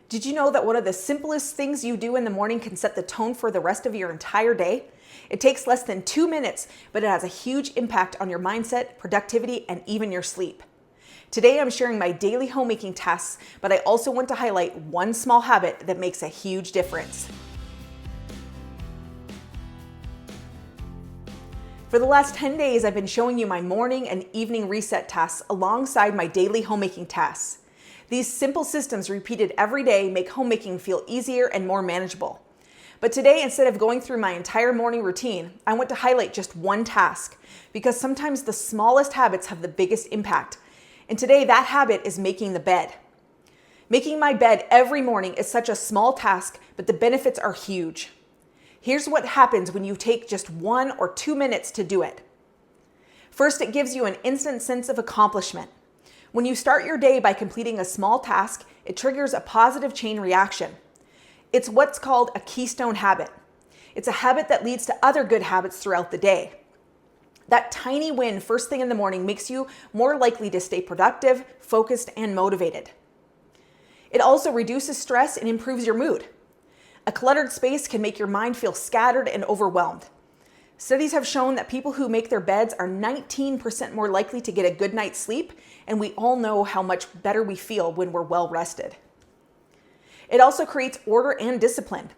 Did you know that one of the simplest things you do in the morning can set the tone for the rest of your entire day? It takes less than 2 minutes, but it has a huge impact on your mindset, productivity, and even your sleep. Today, I'm sharing my daily homemaking tasks, but I also want to highlight one small habit that makes a huge difference. For the last 10 days, I've been showing you my morning and evening reset tasks alongside my daily homemaking tasks. These simple systems repeated every day make homemaking feel easier and more manageable. But today, instead of going through my entire morning routine, I want to highlight just one task because sometimes the smallest habits have the biggest impact. And today, that habit is making the bed. Making my bed every morning is such a small task, but the benefits are huge. Here's what happens when you take just 1 or 2 minutes to do it. First, it gives you an instant sense of accomplishment. When you start your day by completing a small task, it triggers a positive chain reaction. It's what's called a keystone habit. It's a habit that leads to other good habits throughout the day. That tiny win first thing in the morning makes you more likely to stay productive, focused, and motivated. It also reduces stress and improves your mood. A cluttered space can make your mind feel scattered and overwhelmed. Studies have shown that people who make their beds are 19% more likely to get a good night's sleep, and we all know how much better we feel when we're well rested. It also creates order and discipline.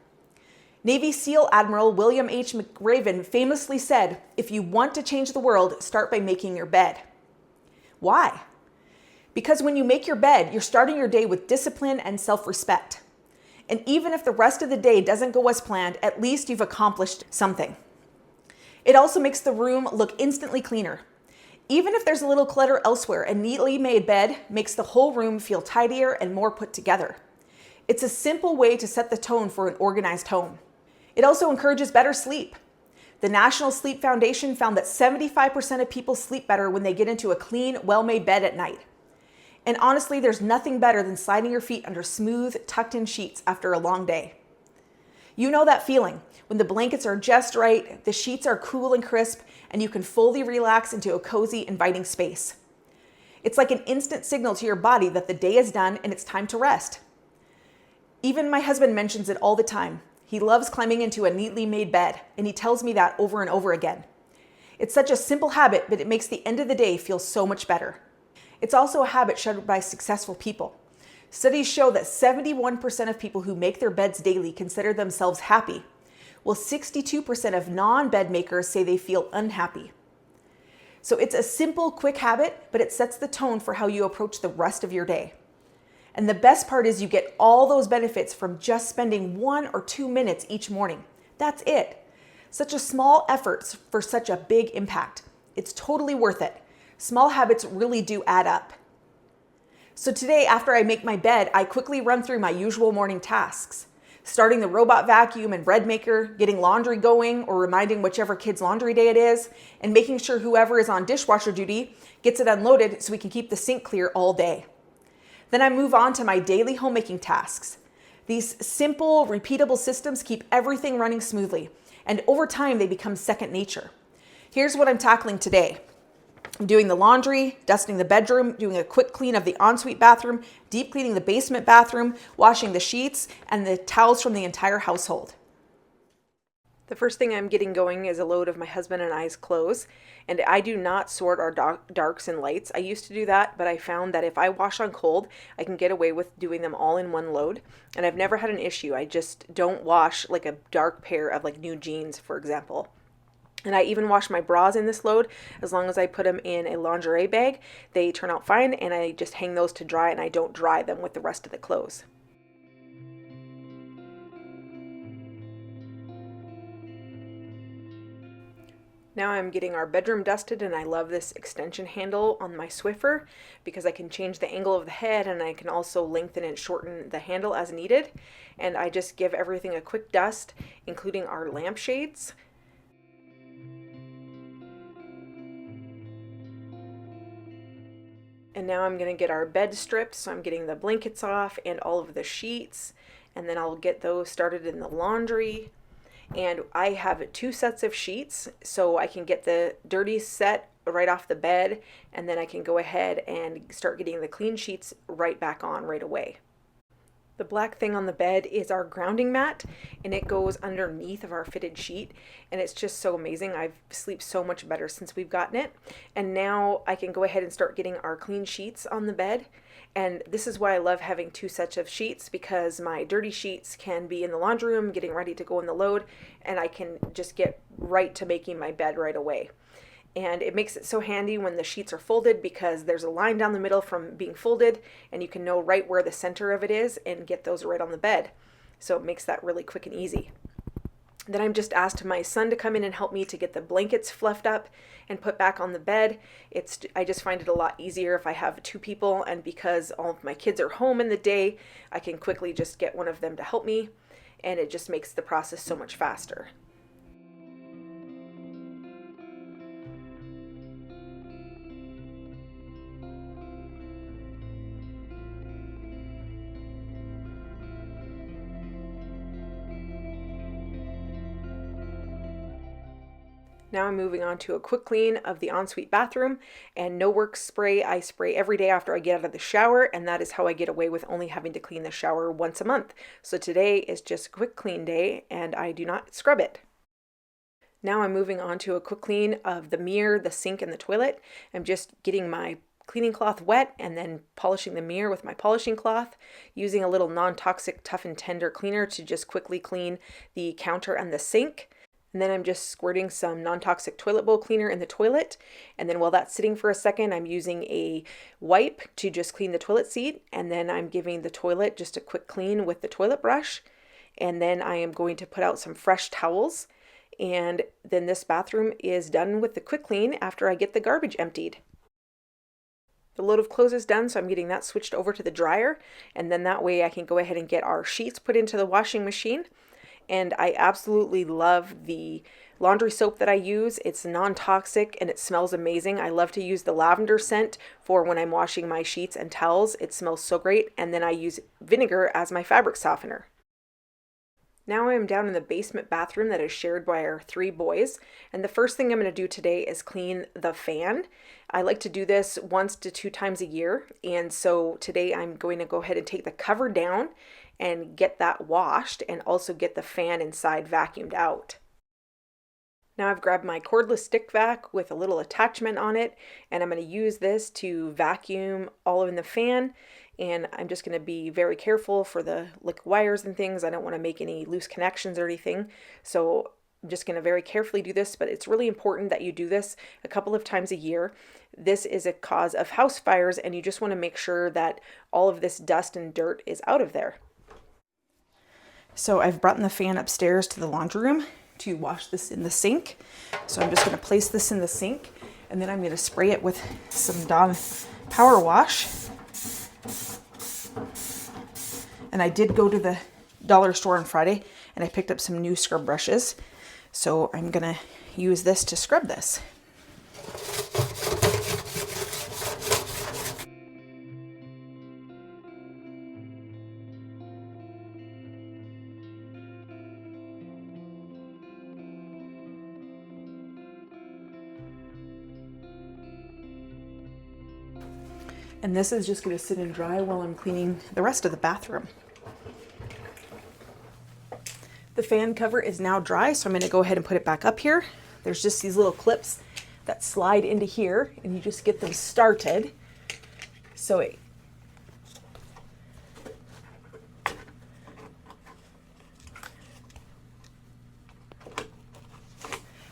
Navy SEAL Admiral William H. McRaven famously said, "If you want to change the world, start by making your bed." Why? Because when you make your bed, you're starting your day with discipline and self-respect. And even if the rest of the day doesn't go as planned, at least you've accomplished something. It also makes the room look instantly cleaner. Even if there's a little clutter elsewhere, a neatly made bed makes the whole room feel tidier and more put together. It's a simple way to set the tone for an organized home. It also encourages better sleep. The National Sleep Foundation found that 75% of people sleep better when they get into a clean, well-made bed at night. And honestly, there's nothing better than sliding your feet under smooth, tucked-in sheets after a long day. You know that feeling when the blankets are just right, the sheets are cool and crisp, and you can fully relax into a cozy, inviting space. It's like an instant signal to your body that the day is done and it's time to rest. Even my husband mentions it all the time. He loves climbing into a neatly made bed, and he tells me that over and over again. It's such a simple habit, but it makes the end of the day feel so much better. It's also a habit shared by successful people. Studies show that 71% of people who make their beds daily consider themselves happy, while 62% of non-bed makers say they feel unhappy. So it's a simple, quick habit, but it sets the tone for how you approach the rest of your day. And the best part is you get all those benefits from just spending 1 or 2 minutes each morning. That's it. Such a small effort for such a big impact. It's totally worth it. Small habits really do add up. So today, after I make my bed, I quickly run through my usual morning tasks. Starting the robot vacuum and bread maker, getting laundry going or reminding whichever kid's laundry day it is, and making sure whoever is on dishwasher duty gets it unloaded so we can keep the sink clear all day. Then I move on to my daily homemaking tasks. These simple, repeatable systems keep everything running smoothly, and over time they become second nature. Here's what I'm tackling today. I'm doing the laundry, dusting the bedroom, doing a quick clean of the ensuite bathroom, deep cleaning the basement bathroom, washing the sheets, and the towels from the entire household. The first thing I'm getting going is a load of my husband and I's clothes, and I do not sort our darks and lights. I used to do that, but I found that if I wash on cold, I can get away with doing them all in one load, and I've never had an issue. I just don't wash like a dark pair of like new jeans, for example. And I even wash my bras in this load. As long as I put them in a lingerie bag, they turn out fine, and I just hang those to dry, and I don't dry them with the rest of the clothes. Now I'm getting our bedroom dusted, and I love this extension handle on my Swiffer because I can change the angle of the head, and I can also lengthen and shorten the handle as needed. And I just give everything a quick dust, including our lampshades. And now I'm going to get our bed stripped, so I'm getting the blankets off and all of the sheets, and then I'll get those started in the laundry. And I have 2 sets of sheets, so I can get the dirty set right off the bed, and then I can go ahead and start getting the clean sheets right back on right away. The black thing on the bed is our grounding mat, and it goes underneath of our fitted sheet, and it's just so amazing. I've slept so much better since we've gotten it, and now I can go ahead and start getting our clean sheets on the bed. And this is why I love having two sets of sheets, because my dirty sheets can be in the laundry room getting ready to go in the load, and I can just get right to making my bed right away. And it makes it so handy when the sheets are folded, because there's a line down the middle from being folded, and you can know right where the center of it is and get those right on the bed. So it makes that really quick and easy. Then I'm just asked my son to come in and help me to get the blankets fluffed up and put back on the bed. I just find it a lot easier if I have two people, and because all of my kids are home in the day, I can quickly just get one of them to help me, and it just makes the process so much faster. Now I'm moving on to a quick clean of the ensuite bathroom, and no work spray. I spray every day after I get out of the shower, and that is how I get away with only having to clean the shower once a month. So today is just a quick clean day, and I do not scrub it. Now I'm moving on to a quick clean of the mirror, the sink, and the toilet. I'm just getting my cleaning cloth wet and then polishing the mirror with my polishing cloth, using a little non-toxic tough and tender cleaner to just quickly clean the counter and the sink. And then I'm just squirting some non-toxic toilet bowl cleaner in the toilet. And then while that's sitting for a second, I'm using a wipe to just clean the toilet seat. And then I'm giving the toilet just a quick clean with the toilet brush. And then I am going to put out some fresh towels. And then this bathroom is done with the quick clean after I get the garbage emptied. The load of clothes is done, so I'm getting that switched over to the dryer. And then that way I can go ahead and get our sheets put into the washing machine. And I absolutely love the laundry soap that I use. It's non-toxic and it smells amazing. I love to use the lavender scent for when I'm washing my sheets and towels. It smells so great. And then I use vinegar as my fabric softener. Now I'm down in the basement bathroom that is shared by our three boys. And the first thing I'm going to do today is clean the fan. I like to do this 1 to 2 times a year. And so today I'm going to go ahead and take the cover down and get that washed, and also get the fan inside vacuumed out. Now I've grabbed my cordless stick vac with a little attachment on it, and I'm going to use this to vacuum all in the fan. And I'm just going to be very careful for the wires and things. I don't want to make any loose connections or anything. So I'm just going to very carefully do this, but it's really important that you do this a couple of times a year. This is a cause of house fires, and you just want to make sure that all of this dust and dirt is out of there. So I've brought the fan upstairs to the laundry room to wash this in the sink. So I'm just going to place this in the sink, and then I'm going to spray it with some Dawn Power Wash. And I did go to the dollar store on Friday, and I picked up some new scrub brushes. So I'm going to use this to scrub this. And this is just going to sit and dry while I'm cleaning the rest of the bathroom. The fan cover is now dry, so I'm going to go ahead and put it back up here. There's just these little clips that slide into here, and you just get them started. So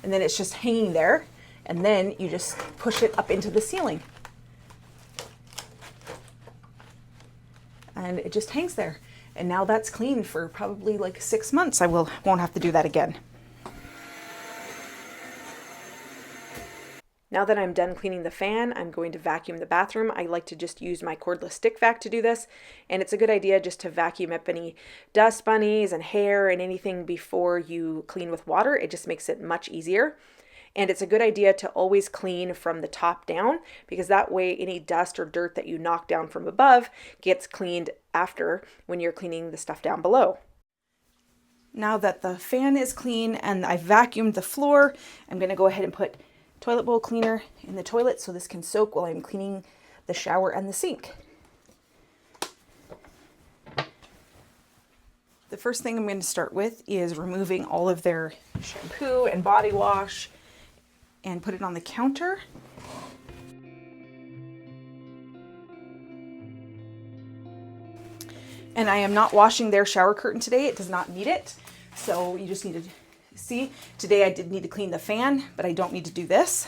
and then it's just hanging there, and then you just push it up into the ceiling. And it just hangs there. And now that's clean for probably like 6 months. I won't have to do that again. Now that I'm done cleaning the fan, I'm going to vacuum the bathroom. I like to just use my cordless stick vac to do this. And it's a good idea just to vacuum up any dust bunnies and hair and anything before you clean with water. It just makes it much easier. And it's a good idea to always clean from the top down, because that way any dust or dirt that you knock down from above gets cleaned after when you're cleaning the stuff down below. Now that the fan is clean and I've vacuumed the floor, I'm going to go ahead and put toilet bowl cleaner in the toilet so this can soak while I'm cleaning the shower and the sink. The first thing I'm going to start with is removing all of their shampoo and body wash and put it on the counter. And I am not washing their shower curtain today. It does not need it. So you just need to see, today I did need to clean the fan, but I don't need to do this.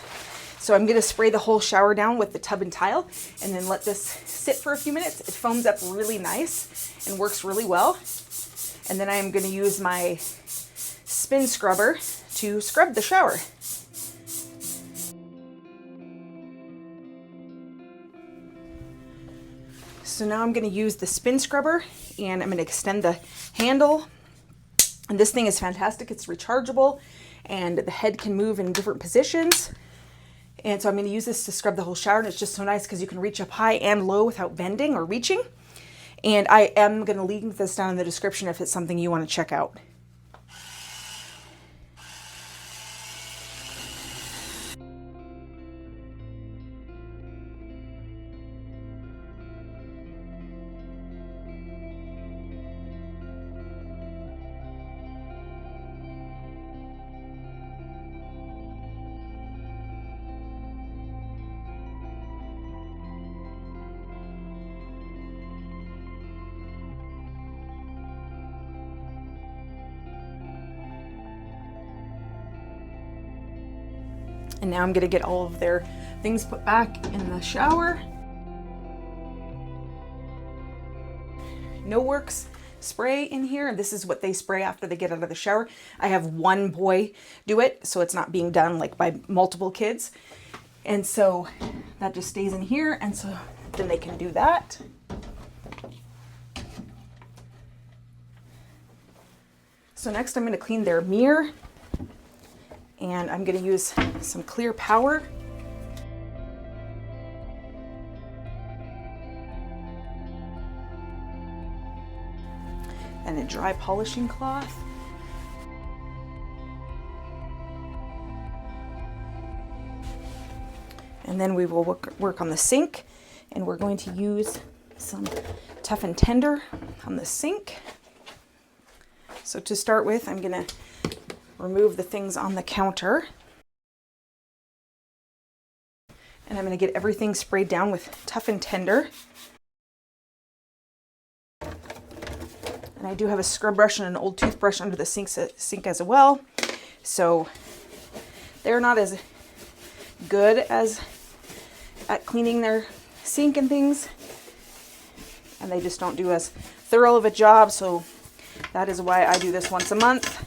So I'm gonna spray the whole shower down with the tub and tile and then let this sit for a few minutes. It foams up really nice and works really well. And then I am gonna use my spin scrubber to scrub the shower. So now I'm going to use the spin scrubber and I'm going to extend the handle. And this thing is fantastic. It's rechargeable and the head can move in different positions. And so I'm going to use this to scrub the whole shower. And it's just so nice because you can reach up high and low without bending or reaching. And I am going to link this down in the description if it's something you want to check out. And now I'm going to get all of their things put back in the shower. No Works spray in here. This is what they spray after they get out of the shower. I have one boy do it, so it's not being done like by multiple kids. And so that just stays in here. And so then they can do that. So next I'm going to clean their mirror. And I'm going to use some clear power. And a dry polishing cloth. And then we will work on the sink. And we're going to use some Tough and Tender on the sink. So to start with, I'm going to remove the things on the counter. And I'm going to get everything sprayed down with Tough and Tender. And I do have a scrub brush and an old toothbrush under the sink as well. So they're not as good as at cleaning their sink and things. And they just don't do as thorough of a job. So that is why I do this once a month.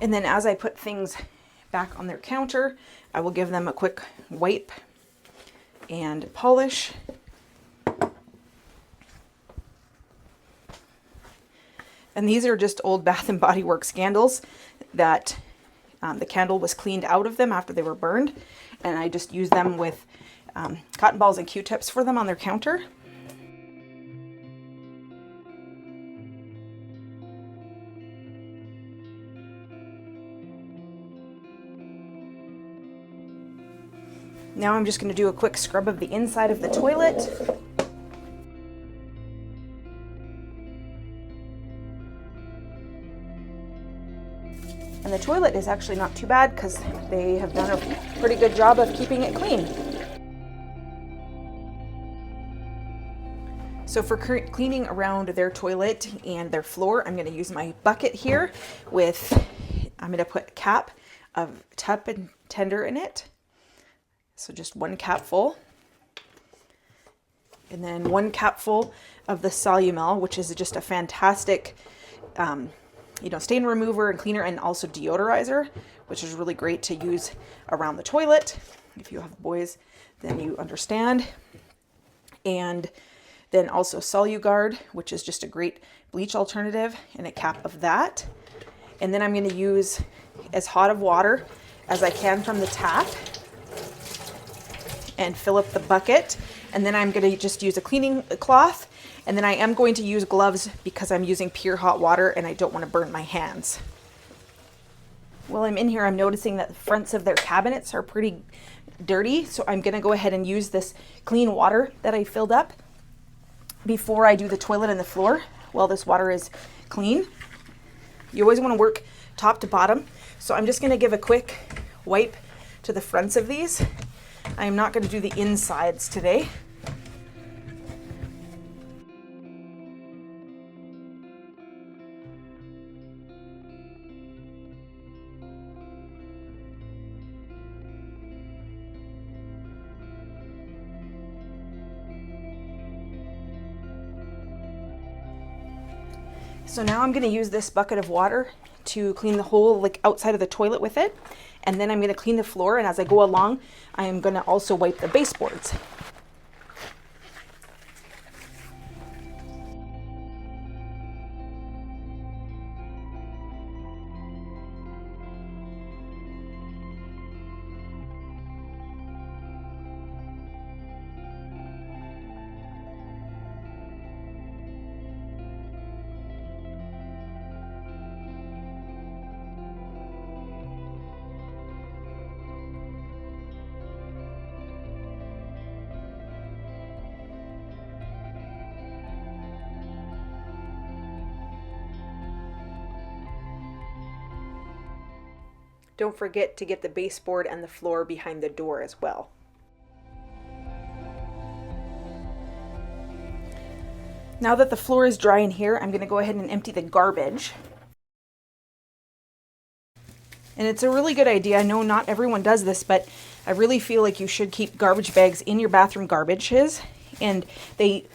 And then as I put things back on their counter, I will give them a quick wipe and polish. And these are just old Bath and Body Works candles that the candle was cleaned out of them after they were burned. And I just use them with cotton balls and Q-tips for them on their counter. Now I'm just going to do a quick scrub of the inside of the toilet. And the toilet is actually not too bad because they have done a pretty good job of keeping it clean. So for cleaning around their toilet and their floor, I'm going to use my bucket here with, I'm going to put a cap of Tough and Tender in it. So just one cap full. And then one cap full of the Solumel, which is just a fantastic, stain remover and cleaner and also deodorizer, which is really great to use around the toilet. If you have boys, then you understand. And then also Soluguard, which is just a great bleach alternative, and a cap of that. And then I'm going to use as hot of water as I can from the tap and fill up the bucket. And then I'm going to just use a cleaning cloth. And then I am going to use gloves because I'm using pure hot water and I don't want to burn my hands. While I'm in here, I'm noticing that the fronts of their cabinets are pretty dirty. So I'm going to go ahead and use this clean water that I filled up before I do the toilet and the floor while this water is clean. You always want to work top to bottom. So I'm just going to give a quick wipe to the fronts of these. I'm not going to do the insides today. So now I'm going to use this bucket of water to clean the whole outside of the toilet with it. And then I'm going to clean the floor. And as I go along, I am going to also wipe the baseboards. Don't forget to get the baseboard and the floor behind the door as well. Now that the floor is dry in here, I'm going to go ahead and empty the garbage. And it's a really good idea. I know not everyone does this, but I really feel like you should keep garbage bags in your bathroom garbages, and they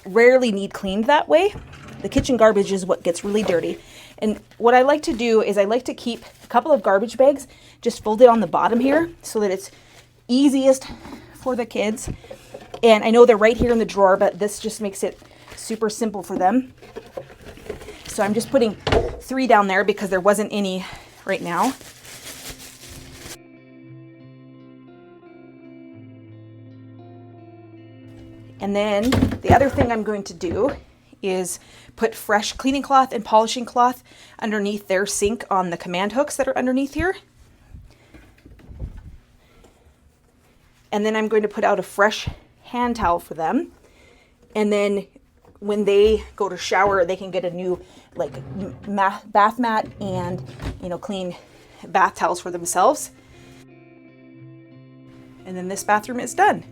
rarely need cleaned that way. The kitchen garbage is what gets really dirty. And what I like to do is I like to keep a couple of garbage bags just folded on the bottom here so that it's easiest for the kids. And I know they're right here in the drawer, but this just makes it super simple for them. So I'm just putting 3 down there because there wasn't any right now. And then the other thing I'm going to do is put fresh cleaning cloth and polishing cloth underneath their sink on the command hooks that are underneath here. And then I'm going to put out a fresh hand towel for them. And then when they go to shower, they can get a new bath mat and clean bath towels for themselves. And then this bathroom is done.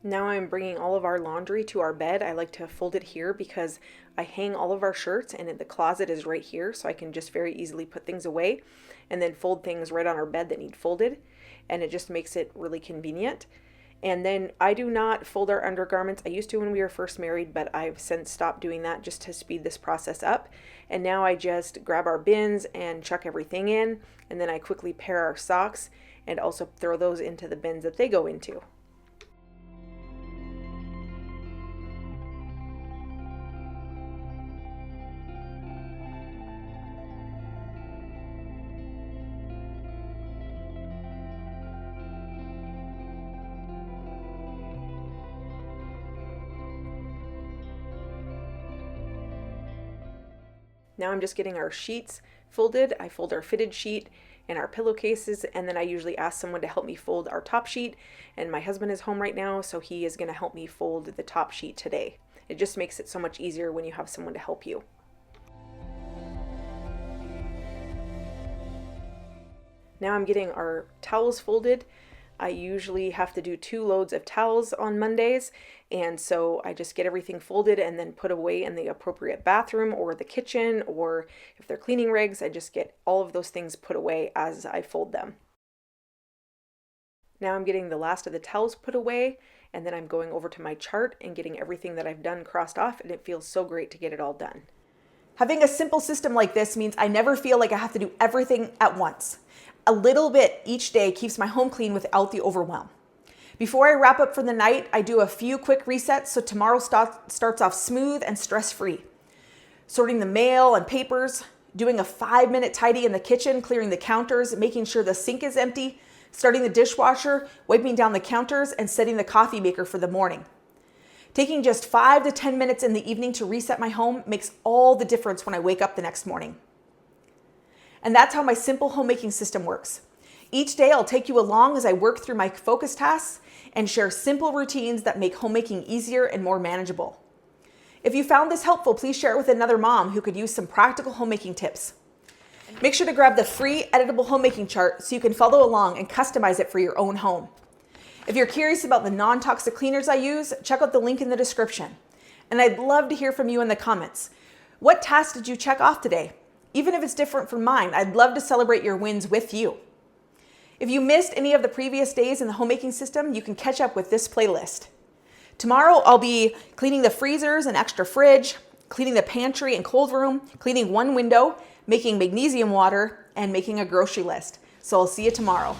Now I'm bringing all of our laundry to our bed. I like to fold it here because I hang all of our shirts and the closet is right here, so I can just very easily put things away and then fold things right on our bed that need folded, and it just makes it really convenient. And then I do not fold our undergarments. I used to when we were first married, but I've since stopped doing that just to speed this process up. And now I just grab our bins and chuck everything in, and then I quickly pair our socks and also throw those into the bins that they go into. Now I'm just getting our sheets folded. I fold our fitted sheet and our pillowcases, and then I usually ask someone to help me fold our top sheet. And my husband is home right now, so he is going to help me fold the top sheet today. It just makes it so much easier when you have someone to help you. Now I'm getting our towels folded. I usually have to do 2 loads of towels on Mondays, and so I just get everything folded and then put away in the appropriate bathroom or the kitchen, or if they're cleaning rigs, I just get all of those things put away as I fold them. Now I'm getting the last of the towels put away, and then I'm going over to my chart and getting everything that I've done crossed off, and it feels so great to get it all done. Having a simple system like this means I never feel like I have to do everything at once. A little bit each day keeps my home clean without the overwhelm. Before I wrap up for the night, I do a few quick resets so tomorrow starts off smooth and stress-free. Sorting the mail and papers, doing a 5-minute tidy in the kitchen, clearing the counters, making sure the sink is empty, starting the dishwasher, wiping down the counters, and setting the coffee maker for the morning. Taking just 5 to 10 minutes in the evening to reset my home makes all the difference when I wake up the next morning. And that's how my simple homemaking system works. Each day I'll take you along as I work through my focus tasks and share simple routines that make homemaking easier and more manageable. If you found this helpful, please share it with another mom who could use some practical homemaking tips. Make sure to grab the free editable homemaking chart so you can follow along and customize it for your own home. If you're curious about the non-toxic cleaners I use, check out the link in the description. And I'd love to hear from you in the comments. What tasks did you check off today? Even if it's different from mine, I'd love to celebrate your wins with you. If you missed any of the previous days in the homemaking system, you can catch up with this playlist. Tomorrow, I'll be cleaning the freezers and extra fridge, cleaning the pantry and cold room, cleaning one window, making magnesium water, and making a grocery list. So I'll see you tomorrow.